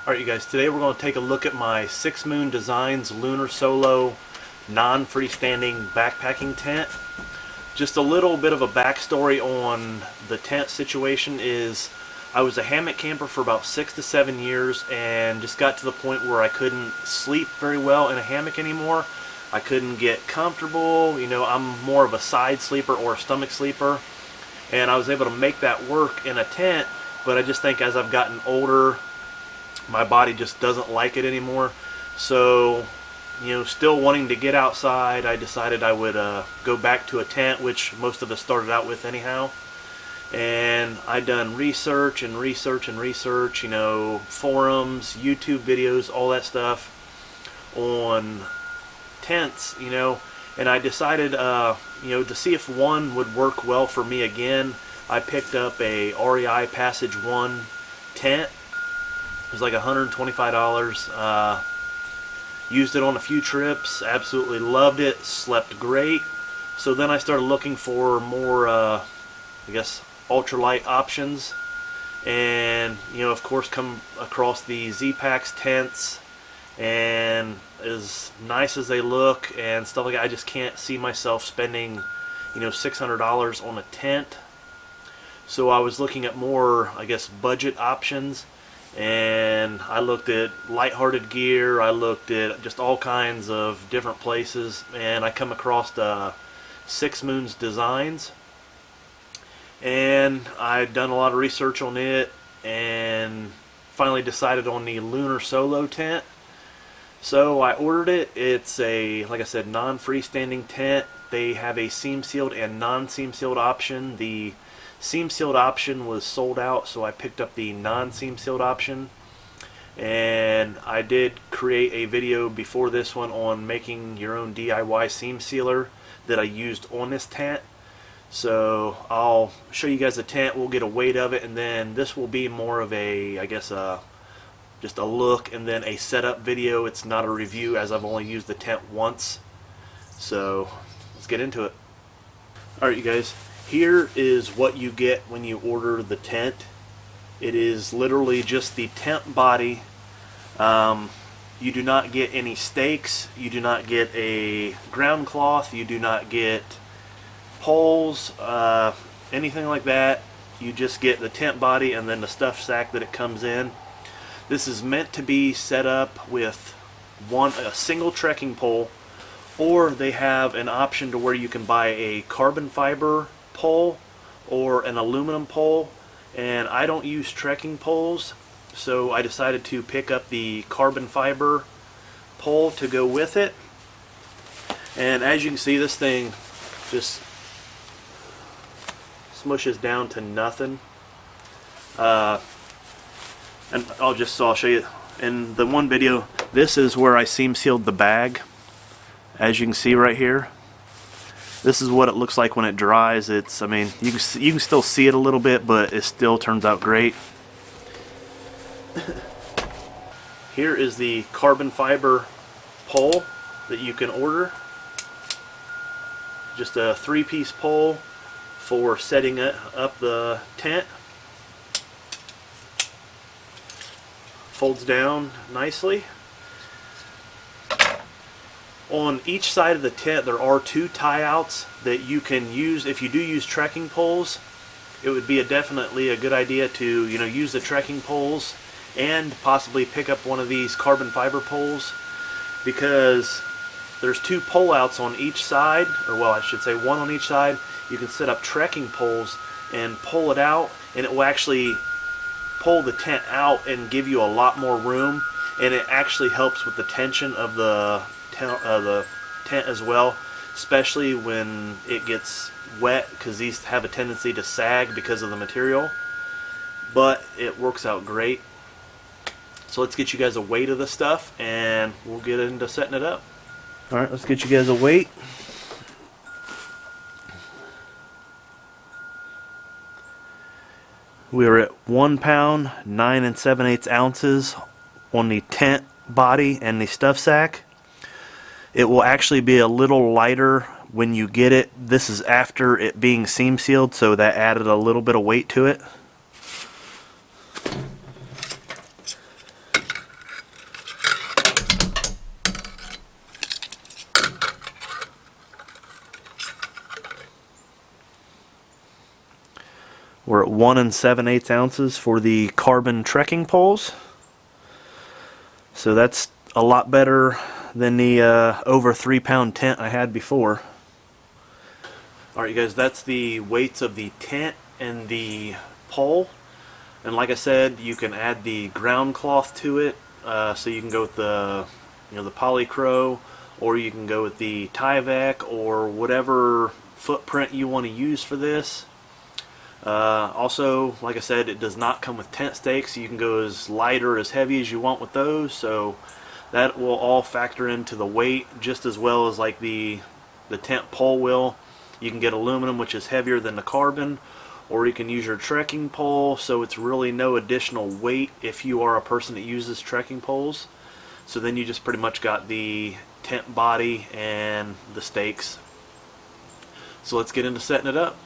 Alright you guys, today we're going to take a look at my 6 Moon Designs Lunar Solo non-freestanding backpacking tent. Just a little bit of a backstory on the tent situation is I was a hammock camper for about 6 to 7 years and just got to the point where I couldn't sleep very well in a hammock anymore. I couldn't get comfortable, you know, I'm more of a side sleeper or a stomach sleeper, and I was able to make that work in a tent, but I just think as I've gotten older my body just doesn't like it anymore. So, you know, still wanting to get outside, I decided I would go back to a tent, which most of us started out with anyhow. And I done research and research and research, you know, forums, YouTube videos, all that stuff on tents, you know, and I decided, you know, to see if one would work well for me again. I picked up a REI Passage 1 tent. It was like $125. Used it on a few trips, absolutely loved it, slept great. So then I started looking for more, I guess, ultralight options, and you know, of course, come across the Z-Packs tents, and as nice as they look and stuff like that, I just can't see myself spending, you know, $600 on a tent. So I was looking at more, I guess, budget options. And I looked at Lighthearted Gear, I looked at just all kinds of different places, and I come across 6 Moons Designs, and I'd done a lot of research on it and finally decided on the Lunar Solo tent. So I ordered it. It's a, like I said, non-freestanding tent. They have a seam sealed and non-seam sealed option. The seam sealed option was sold out, so I picked up the non-seam sealed option, and I did create a video before this one on making your own DIY seam sealer that I used on this tent. So I'll show you guys the tent, we'll get a weight of it, and then this will be more of a, I guess, just a look and then a setup video. It's not a review as I've only used the tent once. So let's get into it. Alright you guys, here is what you get when you order the tent. It is literally just the tent body. You do not get any stakes, you do not get a ground cloth, you do not get poles, anything like that. You just get the tent body and then the stuff sack that it comes in. This is meant to be set up with a single trekking pole, or they have an option to where you can buy a carbon fiber pole or an aluminum pole, and I don't use trekking poles, so I decided to pick up the carbon fiber pole to go with it. And as you can see, this thing just smushes down to nothing. And I'll show you in the one video. This is where I seam sealed the bag. As you can see right here, this is what it looks like when it dries. It's, I mean, you can still see it a little bit, but it still turns out great. Here is the carbon fiber pole that you can order. Just a 3-piece pole for setting up the tent. Folds down nicely. On each side of the tent there are 2 tie-outs that you can use. If you do use trekking poles, it would be definitely a good idea to, you know, use the trekking poles and possibly pick up one of these carbon fiber poles, because there's 2 pull outs on each side, or well, I should say 1 on each side. You can set up trekking poles and pull it out, and it will actually pull the tent out and give you a lot more room, and it actually helps with the tension of the tent as well, especially when it gets wet, because these have a tendency to sag because of the material. But it works out great. So let's get you guys a weight of the stuff and we'll get into setting it up. Alright, let's get you guys a weight. We're at 1 pound 9 7/8 ounces on the tent body and the stuff sack. It will actually be a little lighter when you get it. This is after it being seam sealed, so that added a little bit of weight to it. We're at 1 7/8 ounces for the carbon trekking poles. So that's a lot better than the over 3-pound tent I had before. Alright, you guys, that's the weights of the tent and the pole. And like I said, you can add the ground cloth to it. So you can go with the the Polycro, or you can go with the Tyvek, or whatever footprint you want to use for this. Also, like I said, it does not come with tent stakes. You can go as light or as heavy as you want with those, so that will all factor into the weight, just as well as like the tent pole will. You can get aluminum, which is heavier than the carbon, or you can use your trekking pole, so it's really no additional weight if you are a person that uses trekking poles. So then you just pretty much got the tent body and the stakes. So let's get into setting it up.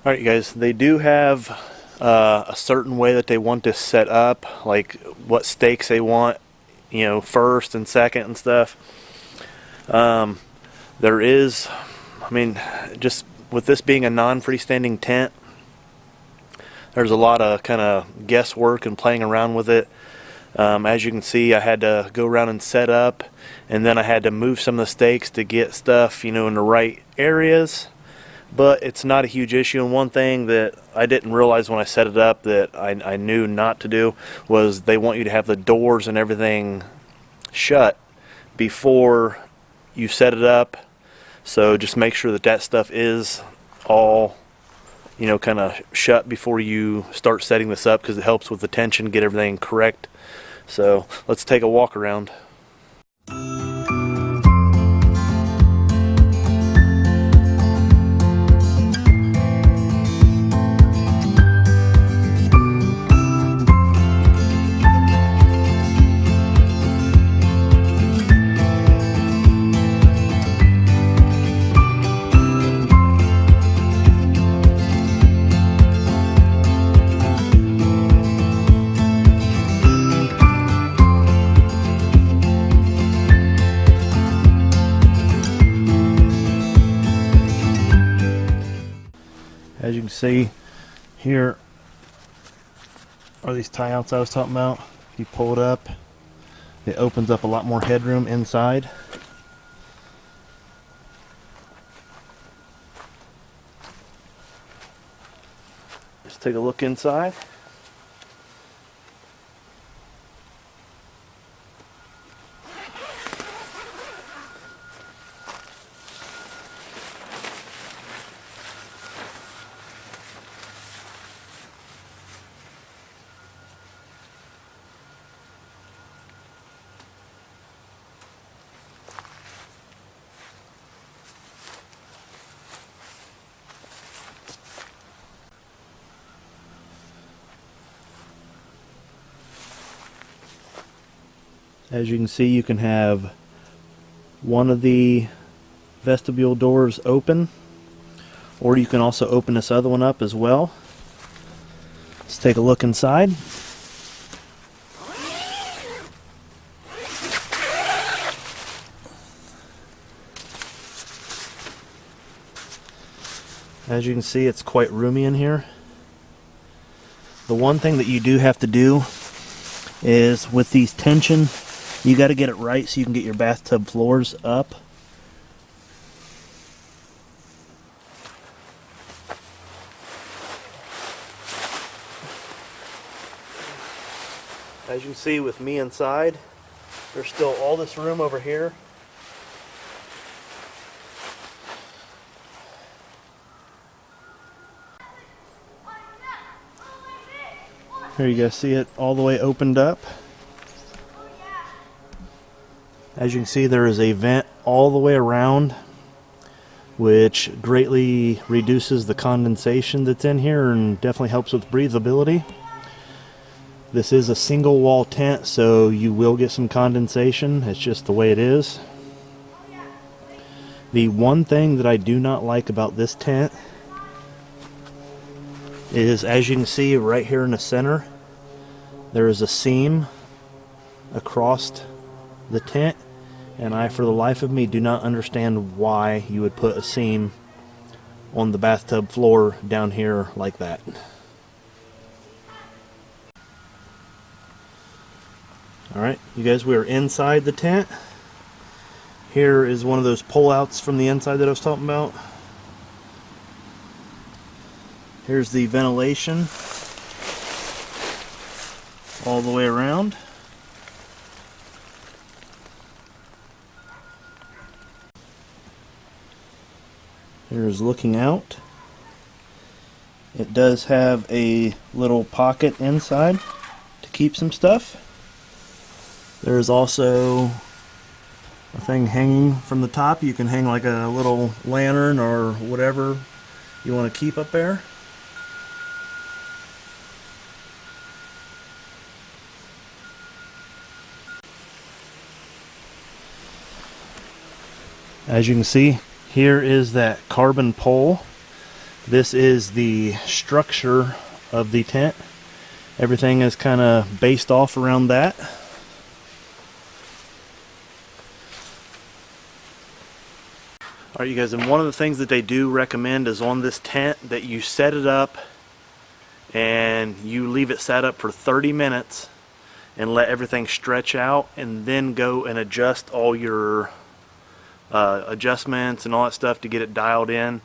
Alright, you guys, they do have a certain way that they want this set up, like what stakes they want, first and second and stuff. There is, I mean, just with this being a non-freestanding tent, there's a lot of kind of guesswork and playing around with it. As you can see, I had to go around and set up, and then I had to move some of the stakes to get stuff, in the right areas. But it's not a huge issue. And one thing that I didn't realize when I set it up that I knew not to do was they want you to have the doors and everything shut before you set it up. So just make sure that that stuff is all kind of shut before you start setting this up, because it helps with the tension, get everything correct. So let's take a walk around. As you can see, here are these tie outs I was talking about. You pull it up, it opens up a lot more headroom inside. Let's take a look inside. As you can see, you can have one of the vestibule doors open, or you can also open this other one up as well. Let's take a look inside. As you can see, it's quite roomy in here. The one thing that you do have to do is with these tension, you got to get it right so you can get your bathtub floors up. As you can see with me inside, there's still all this room over here. Here you guys see it all the way opened up. As you can see, there is a vent all the way around, which greatly reduces the condensation that's in here and definitely helps with breathability. This is a single wall tent, so you will get some condensation. It's just the way it is. The one thing that I do not like about this tent is, as you can see right here in the center, there is a seam across the tent, and I, for the life of me, do not understand why you would put a seam on the bathtub floor down here like that. Alright, you guys, we are inside the tent. Here is one of those pull-outs from the inside that I was talking about. Here's the ventilation all the way around. Here's looking out. It does have a little pocket inside to keep some stuff. There's also a thing hanging from the top. You can hang like a little lantern or whatever you want to keep up there. As you can see, here is that carbon pole. This is the structure of the tent. Everything is kind of based off around that. Alright, you guys, and one of the things that they do recommend is on this tent that you set it up and you leave it set up for 30 minutes and let everything stretch out, and then go and adjust all your adjustments and all that stuff to get it dialed in,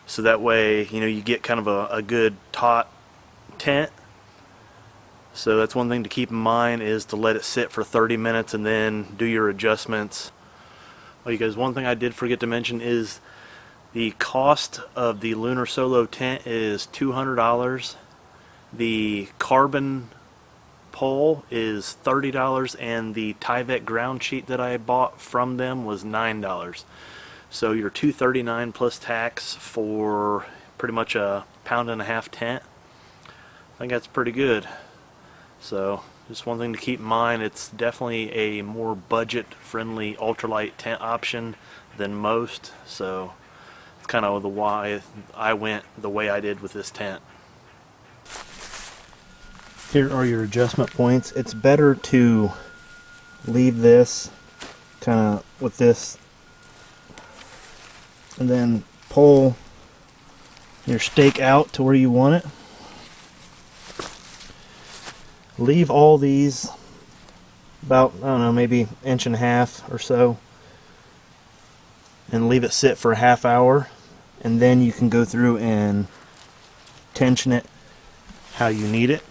so that way, you know, you get kind of a good taut tent. So that's one thing to keep in mind, is to let it sit for 30 minutes and then do your adjustments. Well, you guys, one thing I did forget to mention is the cost of the Lunar Solo tent is $200. The carbon pole is $30, and the Tyvek ground sheet that I bought from them was $9. So you're $239 plus tax for pretty much a £1.5 tent. I think that's pretty good. So just one thing to keep in mind, it's definitely a more budget-friendly ultralight tent option than most. So it's kind of the why I went the way I did with this tent. Here are your adjustment points. It's better to leave this kind of with this and then pull your stake out to where you want it. Leave all these about, I don't know, maybe 1.5 inches or so, and leave it sit for a half hour, and then you can go through and tension it how you need it.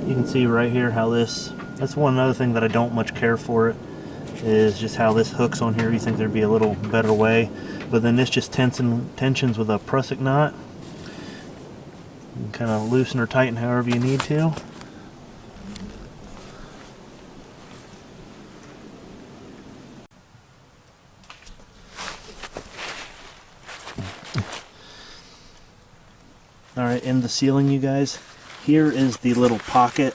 You can see right here how this, that's one other thing that I don't much care for it, is just how this hooks on here. You think there'd be a little better way, but then this just tensions with a prusik knot. You can kind of loosen or tighten however you need to. Alright, in the ceiling, you guys, here is the little pocket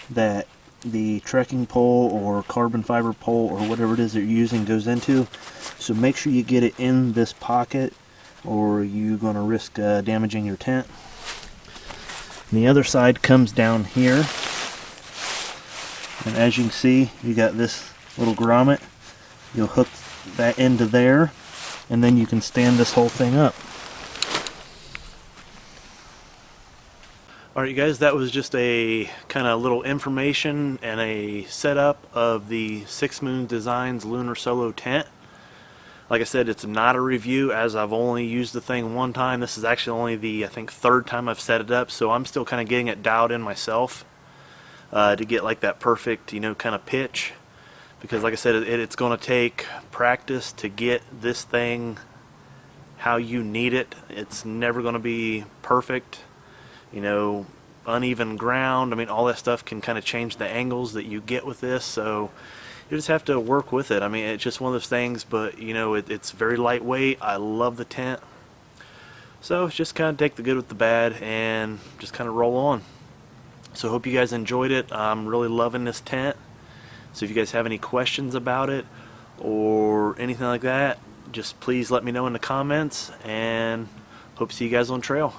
that the trekking pole or carbon fiber pole or whatever it is that you're using goes into. So make sure you get it in this pocket or you're going to risk damaging your tent. And the other side comes down here, and as you can see, you got this little grommet. You'll hook that into there, and then you can stand this whole thing up. Alright, you guys, that was just a kind of little information and a setup of the Six Moon Designs Lunar Solo tent. Like I said, it's not a review, as I've only used the thing one time. This is actually only the, I think, third time I've set it up, so I'm still kind of getting it dialed in myself to get like that perfect, you know, kind of pitch. Because like I said, it's going to take practice to get this thing how you need it. It's never going to be perfect. You know, uneven ground, I mean, all that stuff can kind of change the angles that you get with this, so you just have to work with it. I mean, it's just one of those things, but you know, it's very lightweight. I love the tent, so it's just kind of take the good with the bad and just kind of roll on. So hope you guys enjoyed it. I'm really loving this tent, so if you guys have any questions about it or anything like that, just please let me know in the comments, and hope to see you guys on trail.